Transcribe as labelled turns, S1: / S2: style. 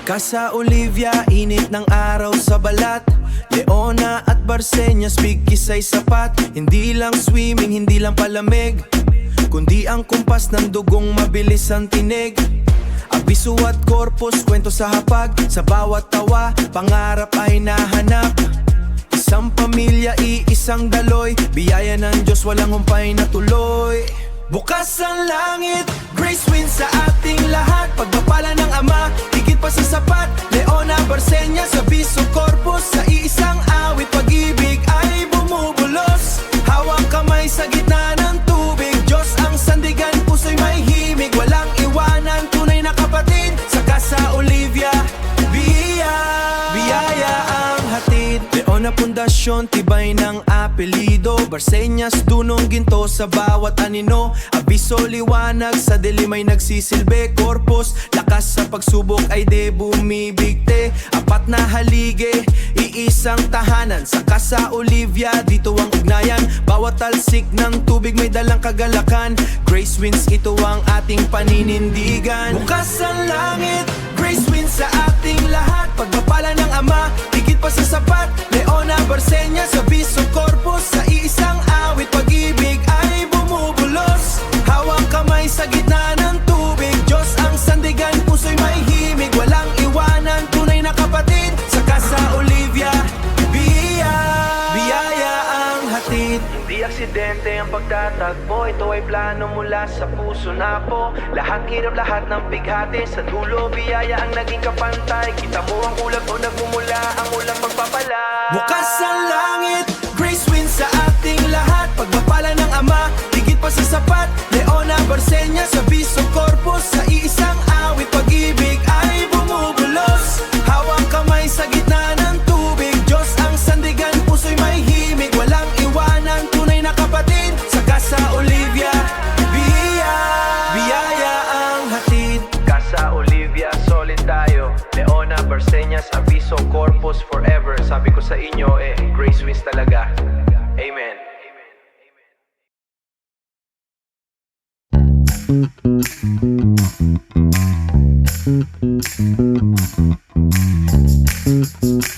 S1: Casa Olivia, init ng araw sa balat. Leona at Barcenas, big kiss ay sapat. Hindi lang swimming, hindi lang palamig, kundi ang kumpas ng dugong mabilis ang tinig. Abiso at corpus, kwento sa hapag. Sa bawat tawa, pangarap ay nahanap. Isang pamilya, iisang daloy. Biyaya ng Diyos, walang humpay na tuloy. Bukas ang langit, grace wins sa ating lahat. Pagpapala ng Ama, higit pa sa sapat. Leona, Barcenas, Abiso, corpus. Sa iisang awit, pag-ibig ay bumubulos. Hawak kamay sa gitna ng tubig. Diyos ang sandigan, puso'y may himig. Walang iwanan, tunay na kapatid. Sa Casa Olivia, biyaya ang hatid. Leona, pundasyon, tibay ng apelido. Barcenas, dunong ginto sa bawat anino. Abiso, liwanag, sa dilim ay nagsisilbi. Corpus, lakas sa pagsubok ay di bumibigti. Apat na haligi, iisang tahanan. Sa Casa Olivia, dito ang ugnayan. Bawat talsik ng tubig may dalang kagalakan. Grace wins, ito ang ating paninindigan. Bukas ang langit, grace wins sa ating lahat. Pagpapala ng Ama, higit pa sa sapat. Leona, Barcenas, Abiso, corpus. Sa iisang awit, pag-ibig ay bumubulos. Hawak kamay sa gitna ng tubig. Diyos ang sandigan, puso'y may himig. Walang iwanan, tunay na kapatid. Sa Casa Olivia, biyaya ang hatid. Hindi aksidente ang pagtatagpo, ito ay plano mula sa puso na po. Lahat hirap, lahat ng bighati. Sa dulo, biyaya ang naging kapantay. Kita mo ang ulag o nagmumula ang ulang pagpapala. Bukas ang langit, grace wins sa ating lahat. Pagpapala ng Ama, higit pa sa sapat. Leona, Barcenas, Abiso, corpus. Sa iisang awit, pag-ibig ay bumubulos. Hawak kamay sa gitna ng tubig. Diyos ang sandigan, puso'y may himig. Walang iwanan, tunay na kapatid. Sa Casa Olivia, biyaya ang hatid. Casa Olivia, solid tayo. Leona, Barcenas, Abiso, corpus, forever. Sabi ko sa inyo, grace wins talaga. Amen.
S2: Amen.